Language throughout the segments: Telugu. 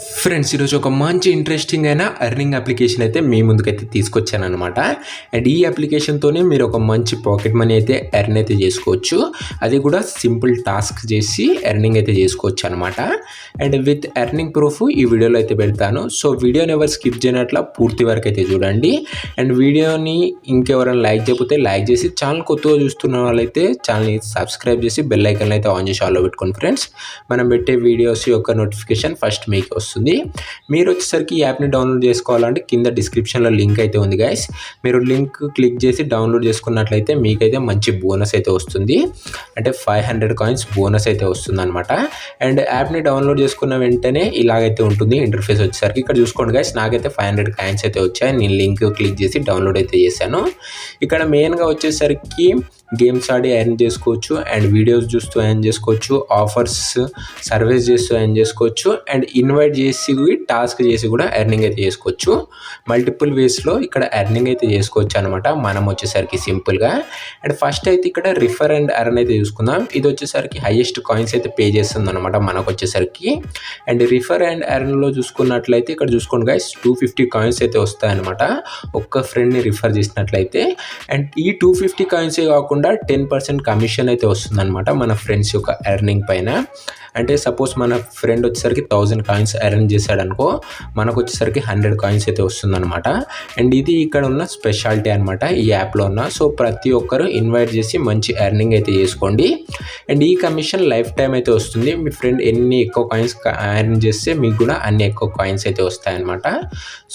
ఫ్రెండ్స్ ఈరోజు ఒక మంచి ఇంట్రెస్టింగ్ అయిన ఎర్నింగ్ అప్లికేషన్ అయితే మీ ముందుకైతే తీసుకొచ్చాను అనమాట. అండ్ ఈ అప్లికేషన్తోనే మీరు ఒక మంచి పాకెట్ మనీ అయితే ఎర్న్ అయితే చేసుకోవచ్చు. అది కూడా సింపుల్ టాస్క్ చేసి ఎర్నింగ్ అయితే చేసుకోవచ్చు అనమాట. అండ్ విత్ ఎర్నింగ్ ప్రూఫ్ ఈ వీడియోలో అయితే పెడతాను. సో వీడియోని ఎవరు స్కిప్ చేయనట్ల పూర్తి వరకు అయితే చూడండి. అండ్ వీడియోని ఇంకెవరైనా లైక్ చేయకపోతే లైక్ చేసి, ఛానల్ కొత్తగా చూస్తున్న వాళ్ళైతే ఛానల్ని సబ్స్క్రైబ్ చేసి బెల్ ఐకాన్ అయితే ఆన్ చేసి ఆల్లో పెట్టుకోండి ఫ్రెండ్స్. మనం పెట్టే వీడియోస్ యొక్క నోటిఫికేషన్ ఫస్ట్ మీకు వస్తుంది. మీరు వచ్చేసరికి ఈ యాప్ని డౌన్లోడ్ చేసుకోవాలంటే కింద డిస్క్రిప్షన్లో లింక్ అయితే ఉంది గైస్. మీరు లింక్ క్లిక్ చేసి డౌన్లోడ్ చేసుకున్నట్లయితే మీకైతే మంచి బోనస్ అయితే వస్తుంది. అంటే 500 కాయిన్స్ బోనస్ అయితే వస్తుంది అనమాట. అండ్ యాప్ని డౌన్లోడ్ చేసుకున్న వెంటనే ఇలాగైతే ఉంటుంది ఇంటర్ఫేస్ వచ్చేసరికి. ఇక్కడ చూసుకోండి గైస్, నాకైతే 500 కాయిన్స్ అయితే వచ్చాయి. నేను లింక్ క్లిక్ చేసి డౌన్లోడ్ అయితే చేశాను. ఇక్కడ మెయిన్గా వచ్చేసరికి గేమ్స్ ఆడి ఎర్న్ చేసుకోవచ్చు, అండ్ వీడియోస్ చూస్తూ ఎర్న్ చేసుకోవచ్చు, ఆఫర్స్ సర్వీస్ చేస్తూ ఎర్న్ చేసుకోవచ్చు, అండ్ ఇన్వైట్ చేసి టాస్క్ చేసి కూడా ఎర్నింగ్ అయితే చేసుకోవచ్చు. మల్టిపుల్ వేస్లో ఇక్కడ ఎర్నింగ్ అయితే చేసుకోవచ్చు అనమాట మనం వచ్చేసరికి సింపుల్గా. అండ్ ఫస్ట్ అయితే ఇక్కడ రిఫర్ అండ్ ఎర్న్ అయితే చూసుకుందాం. ఇది వచ్చేసరికి హైయెస్ట్ కాయిన్స్ అయితే పే చేస్తుంది అనమాట మనకు వచ్చేసరికి. అండ్ రిఫర్ అండ్ ఎర్న్లో చూసుకున్నట్లయితే ఇక్కడ చూసుకోండి గైస్, 250 కాయిన్స్ అయితే వస్తాయన్నమాట ఒక్క ఫ్రెండ్ని రిఫర్ చేసినట్లయితే. అండ్ ఈ 250 కాయిన్సే కాకుండా 10% కమిషన్ అయితే వస్తుంది అనమాట మన ఫ్రెండ్స్ యొక్క ఎర్నింగ్ పైన. అంటే సపోజ్ మన ఫ్రెండ్ వచ్చేసరికి 1000 కాయిన్స్ ఎర్న్ చేశాడు అనుకో, మనకు వచ్చేసరికి 100 కాయిన్స్ అయితే వస్తుంది అనమాట. అండ్ ఇది ఇక్కడ ఉన్న స్పెషాలిటీ అనమాట ఈ యాప్లో ఉన్న. సో ప్రతి ఒక్కరు ఇన్వైట్ చేసి మంచి ఎర్నింగ్ అయితే చేసుకోండి. అండ్ ఈ కమిషన్ లైఫ్ టైం అయితే వస్తుంది. మీ ఫ్రెండ్ ఎన్ని ఎక్కువ కాయిన్స్ ఎర్న్ చేస్తే మీకు కూడా అన్ని ఎక్కువ కాయిన్స్ అయితే వస్తాయన్నమాట.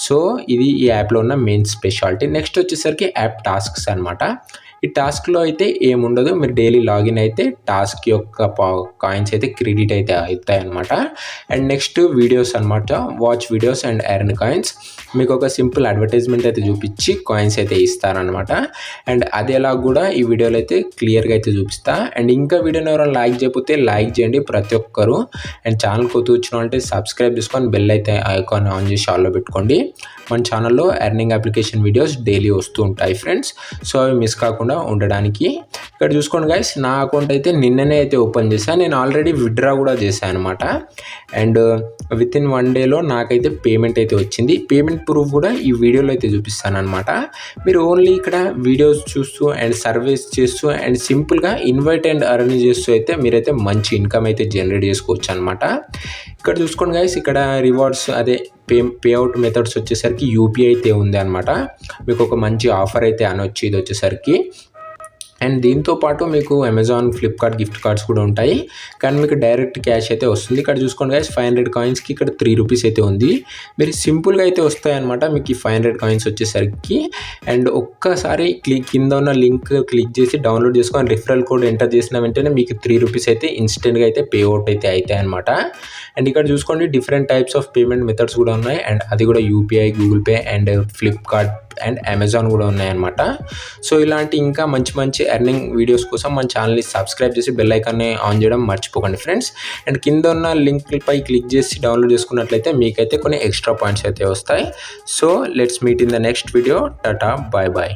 సో ఇది ఈ యాప్లో ఉన్న మెయిన్ స్పెషాలిటీ. నెక్స్ట్ వచ్చేసరికి యాప్ టాస్క్స్ అనమాట. ఈ టాస్క్లో అయితే ఏముండదు, మీరు డైలీ లాగిన్ అయితే టాస్క్ యొక్క కాయిన్స్ అయితే క్రెడిట్ అయితే అవుతాయి అనమాట. అండ్ నెక్స్ట్ వీడియోస్ అనమాట, watch videos and earn coins. మీకు ఒక సింపుల్ అడ్వర్టైజ్మెంట్ అయితే చూపించి కాయిన్స్ అయితే ఇస్తారనమాట. అండ్ అది ఎలా కూడా ఈ వీడియోలో అయితే క్లియర్గా అయితే చూపిస్తా. అండ్ ఇంకా వీడియోని ఎవరైనా లైక్ చేయకపోతే లైక్ చేయండి ప్రతి ఒక్కరు. అండ్ ఛానల్ కొత్త వచ్చిన అంటే సబ్స్క్రైబ్ చేసుకొని బెల్ అయితే ఐకాన్ ఆన్ చేసి ఆల్లో పెట్టుకోండి. మన ఛానల్లో ఎర్నింగ్ అప్లికేషన్ వీడియోస్ డైలీ వస్తూ ఉంటాయి ఫ్రెండ్స్. సో అవి మిస్ కాకుండా ఉండడానికి. ఇక్కడ చూసుకోండి గైస్, నా అకౌంట్ అయితే నిన్ననే అయితే ఓపెన్ చేశాను. నేను ఆల్రెడీ విత్డ్రా కూడా చేశాను అనమాట. అండ్ విత్ ఇన్ 1 డేలో నాకైతే పేమెంట్ అయితే వచ్చింది. పేమెంట్ ప్రూఫ్ కూడా ఈ వీడియోలో అయితే చూపిస్తాను అనమాట. మీరు ఓన్లీ ఇక్కడ వీడియోస్ చూస్తూ అండ్ సర్వీస్ చేస్తూ అండ్ సింపుల్గా ఇన్వైట్ అండ్ ఎర్న్ చేస్తూ అయితే మీరైతే మంచి ఇన్కమ్ అయితే జనరేట్ చేసుకోవచ్చు అనమాట. ఇక్కడ చూసుకోండి గైస్, ఇక్కడ రివార్డ్స్ అదే పేఅవుట్ మెథడ్స్ వచ్చేసరికి యూపీఐ అయితే ఉంది అనమాట. మీకు ఒక మంచి ఆఫర్ అయితే అనొచ్చు ఇది వచ్చేసరికి. అండ్ దీంతోపాటు మీకు అమెజాన్, ఫ్లిప్కార్ట్ గిఫ్ట్ కార్డ్స్ కూడా ఉంటాయి, కానీ మీకు డైరెక్ట్ క్యాష్ అయితే వస్తుంది. ఇక్కడ చూసుకోండి గైస్, 500 కాయిన్స్కి ఇక్కడ 3 రూపీస్ అయితే ఉంది. మీరు సింపుల్గా అయితే వస్తాయన్నమాట మీకు ఈ 500 కాయిన్స్ వచ్చేసరికి. అండ్ ఒక్కసారి కింద ఉన్న లింక్ క్లిక్ చేసి డౌన్లోడ్ చేసుకొని రిఫరల్ కోడ్ ఎంటర్ చేసిన వెంటనే మీకు 3 రూపీస్ అయితే ఇన్స్టెంట్గా అయితే పేఅవుట్ అయితే అవుతాయి అనమాట. అండ్ ఇక్కడ చూసుకోండి different types of payment methods కూడా ఉన్నాయి. అండ్ అది కూడా UPI, Google pay and Flipkart and Amazon కూడా ఉన్నాయన్నమాట. సో ఇలాంటి ఇంకా మంచి మంచి ఎర్నింగ్ వీడియోస్ కోసం మన ఛానల్ని సబ్స్క్రైబ్ చేసి బెల్ ఐకాన్ని ఆన్ చేయడం మర్చిపోకండి ఫ్రెండ్స్. అండ్ కింద ఉన్న లింక్ పై క్లిక్ చేసి డౌన్లోడ్ చేసుకున్నట్లయితే మీకైతే కొన్ని ఎక్స్ట్రా పాయింట్స్ అయితే వస్తాయి. So let's meet in the next video. Tata, bye bye.